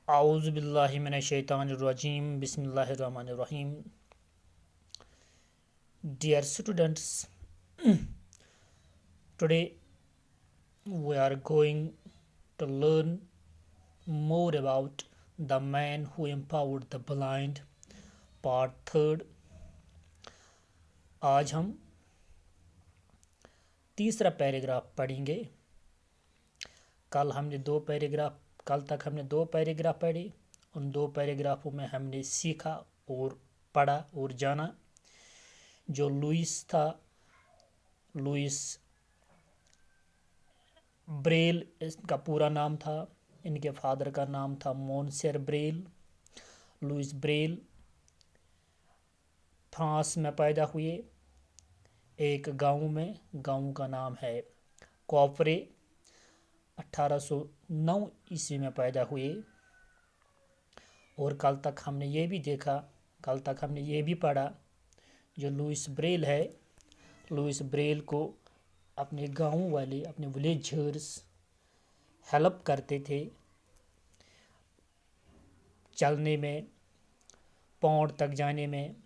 A'udhu billahi minash shaitanir rajim. Bismillahir rahmanir rahim. Dear students, today we are going to learn more about the man who empowered the blind, part third. आज हम तीसरा paragraph पढ़ेंगे। कल तक हमने दो paragraph पढ़े। उन दो पैराग्राफों में हमने सीखा और पढ़ा और जाना। जो लुइस था, लुइस ब्रेल इसका पूरा नाम था। इनके फादर का नाम था मोंसेर ब्रेल। लुइस ब्रेल फ्रांस में पैदा हुए, एक गांव का नाम है कॉपरे। 1809 ईस्वी में पैदा हुए। और कल तक हमने ये भी पढ़ा, जो लुइस ब्रेल है, लुइस ब्रेल को अपने गांव वाले, अपने विलेजर्स हेल्प करते थे चलने में, पौंड तक जाने में,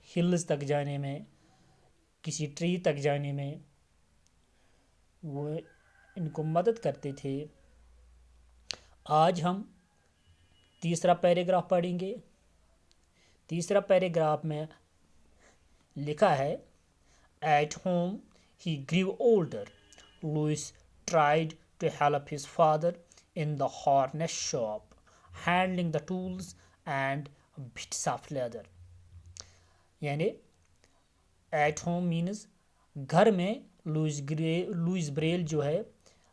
हिल्स तक जाने में, किसी ट्री तक जाने में वो इनको मदद करते थे। आज हम तीसरा पैराग्राफ पढ़ेंगे। तीसरा पैराग्राफ में लिखा है, at home he grew older, Louis tried to help his father in the harness shop, handling the tools and bits of leather. यानी एट होम मीन्स घर में लुइस ब्रेल जो है,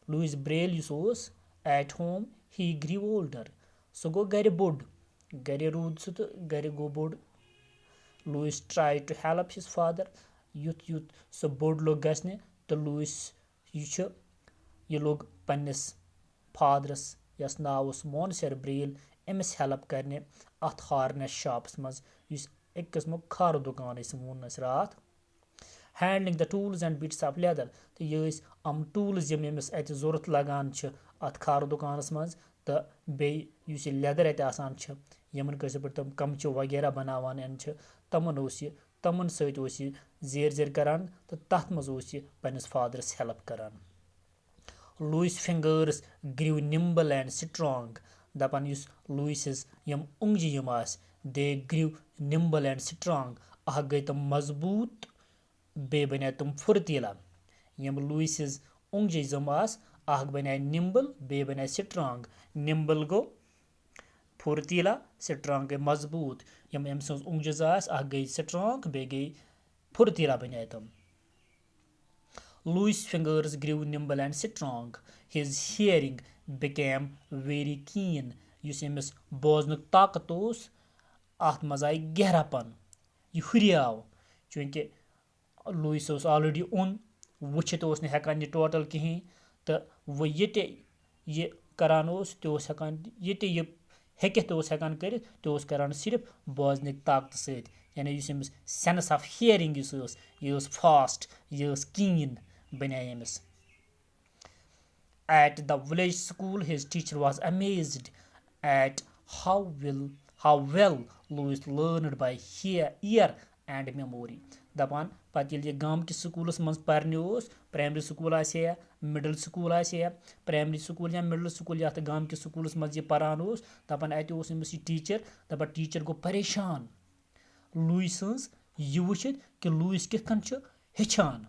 लुइस ब्रेल युस ओस at home he grew older. सो गो गर बोड़, गर रूद सह तो गर गो बोड़। Louis try to help his father, युत सह बोड़ लोग गसने तो लुइस ये लोग पन्निस फादरस यस नाव ओस मोंसेर ब्रेल, अमिस हेल्प करने अत हार्नेस शॉप्स मज, युस एक किस्मुक खार दुकान वोन रात। Handling the tools and bits of leather, तो ये अम टूल्स यम अमिस अत जरूरत लगान अत खार दुकानस मज, तो बेस लेदर अत आसान यमन कैसे पे तम कमचो वगैरह बनावान तमन सत जेर करान, तो तथ मज पन्निस फादरस हेल्प करान। Louis fingers grew nimble and strong, दपान युस लुइस यम उंगजि यम आस, they grew nimble and strong, अह गई तम मजबूत बे बना तम फुर्तीला। यम लुइस उंगजि जम आस, अह बना निम्बल बे बना स्ट्रांग। निम्बल गो फुर्तीला, स्ट्रांग गई मजबूत। यम अम सज उंगजि आस, अह गई स्ट्रांग बे गई फुर्तीला बना तम। Louis' fingers grew nimble and strong. His hearing became very keen. Yus Amish बोजनुक ताकत ओस, अत मज आई गहरापन, यह हुरियाव, चूंकि लुइस ओस ऑलरेडी उन वुचित ओस न हेकान यह टोटल कहीं, तो वो ये करान ओस तो ओस हेकान ये हेकित तो ओस हेकान करित, तो ओस करान सिर्फ बोजनिक ताकत सत। यानी use Amish sense of hearing ये फास्ट, ये कीन बना Amish. At the village school, his teacher was amazed at how well Louis learned by ear and memory. दपान पत ये गाम किस स्कूलस मज परने ओस, प्राइमरी स्कूल या मिडल स्कूल या प्राइमरी स्कूल या मिडल स्कूल, ये गाम किस स्कूलस मज ये परान ओस, दपान अत ओस अमिस टीचर, दपान टीचर गो परेशान लुइस सज यह वुचित कि लुइस कित कन हेचान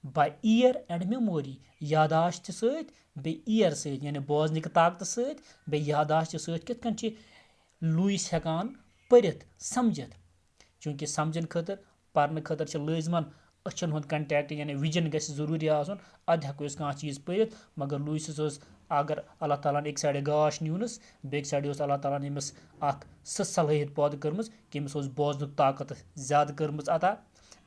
बाय ईयर एंड मेमोरी, यादाश्त सत बे ईयर सत, यानी बोजनिक ताकत सत बे यादाश्त सत कित कन लुइस हेकान परित समझित। चूंकि समझन खतर परन खतर लाजमन अचन हुंद कंटैक्ट, यानी विजन गस जरूरी आसन, अद हेको कह चीज परित। मगर लुइस अगर अल्लाह ताला एक साइड गाश न्यूनस, बेक साइड अल्लाह ताला अमिस सह सलाहियत पैदा कर्मज कि अमिस बोजनुक ताकत ज्यादा कर्मज अता,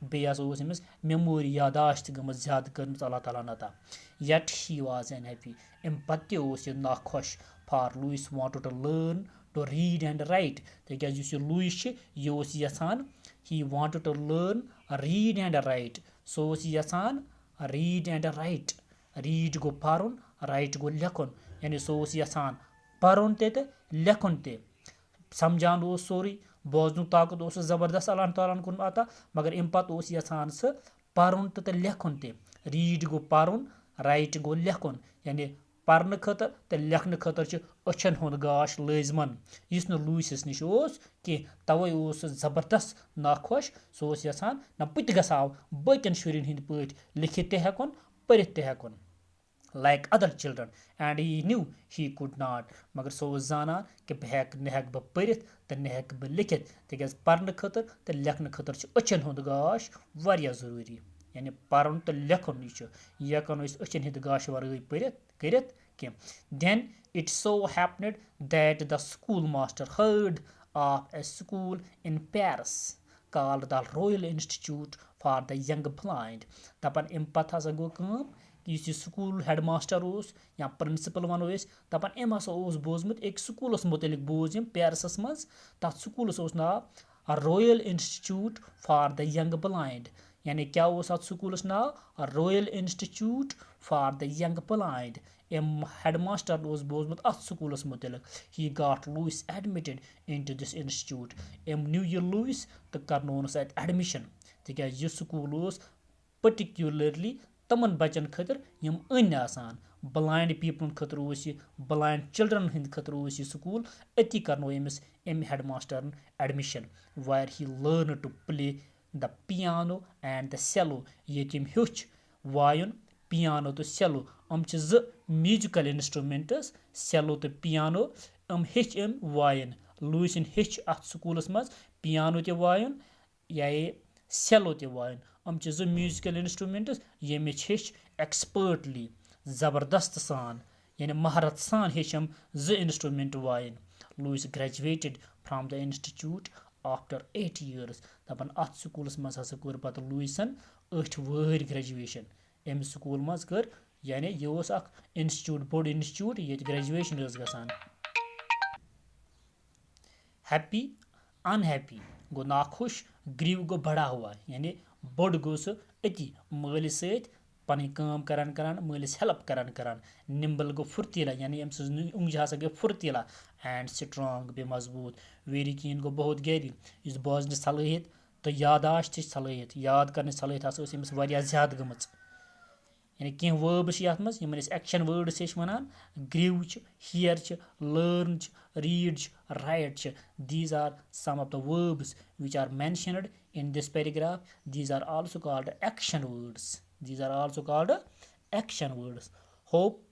बेस अमिस मेमोरी यादाश्त गमज ज्यादा कर्मज अल्लाह ताला अता। येट ही वाज अनहैप्पी, अम पत यह नाखुश, for Louis wanted to learn to read and write, तक लुइस यह यसान, he wanted to learn read and write, सो यसान रीड एंड राइट। रीड गो पारुन, राइट गो लेखुन, यानी सो यसान परन ते लेखन ते समझान ओस सोरी बोजन ताकत ओस जबरदस्त अल्लाह ताला कुन अता मगर अम पत ओस यछान सह परन ते लेखन ते रीड गो परन राइट गो लेखन यानी परन खतर तो लेखन खतर अछन हुंद गाश लाजमन इस न लुइसिस निश ओस कि तवे ओस जबरदस्त नाखुश सो ओस यछान न बत गसाव बकन शुरन हिंद पट लिखित ते हेकुन परित ते हेकुन like other children and he knew he could not मगर सो जानान कि बह परित तो नहक बह लिखित तिकाज परन खतर तो लेखन खतर अचन हुंद गाश वारिया जरूरी यानी परन तो लेखन यह हेकन अचन हिंद गाश वरगई परित करित कि then it so happened that the schoolmaster heard of a school in Paris called the Royal Institute for the Young Blind दपन अम पत हसा गो काम इस स्कूल हेड मास्टर ओस या प्रिंसिपल वनो दपान अम हसा ओस बोजमुत एक स्कूलस मुतलिक बोज पेरिसस मज तथ स्कूलस ओस नाव royal institute for the young blind यानी क्या ओस अत स्कूलस नाव royal institute for the young blind अम हेड मास्टर ओस बोजमुत अत स्कूलस मुतलिक he got Louis admitted into this institute अम न्यू ये लुइस तो करनोनस अत एडमिशन तिकाज यह स्कूल ओस पर्टिकुलरली तमन बचन खतर यम अन आसान ब्लाइंड पीपलन खतर ओस ब्लाइंड चिल्ड्रन हिंद खतर ओस स्कूल अति करनो यमिस अम हेड मास्टर एडमिशन वायर he learn to play the piano and the cello यम हेच वायुन पियानो तो सेलो अम ज म्यूजिकल इंस्ट्रूमेंट्स सेलो तो पियानो अम हेच अम वायन लुइसन हेच अत स्कूलस मज पियानो ते वायुन या सेलो ते वायुन अम ज म्यूजिकल इंस्ट्रूमेंट्स यमिच हेच एक्सपर्टली जबरदस्त सान यानी महारत सान हेचम ज इंस्ट्रूमेंट वायन Louis graduated from the institute after 8 years दपन अत स्कूलस मज हसा कोर पत लुइसन 8 वहर ग्रेजुएशन अम स्कूल मज कर यानी यह अख इंस्टीट्यूट बोर्ड इंस्टीट्यूट ये ग्रेजुएशन गसान हैप्पी अनहैप्पी गो नाखुश ग्रीव गो बड़ा हुआ यानी बोड़ गो सह अति मालिस सत पन काम करान करान मालिस हेल्प करान करान निम्बल गो फुर्तीला यानी अम उंगज हसा गई फुर्तीला एंड स्ट्रांग बे मजबूत वेरी कीन गो बहुत गैरी इस बोजन सलाहियत तो यादाश्त सलाहियत याद करने सलाहियत हसा अमिस वारिया ज्यादा गमच यानी कह वर्ब्स ये मज एक्शन वर्ड्स वनान grew hear learn read write these are some of the verbs which are mentioned in this paragraph. These are also called action words. These are also called action words. Hope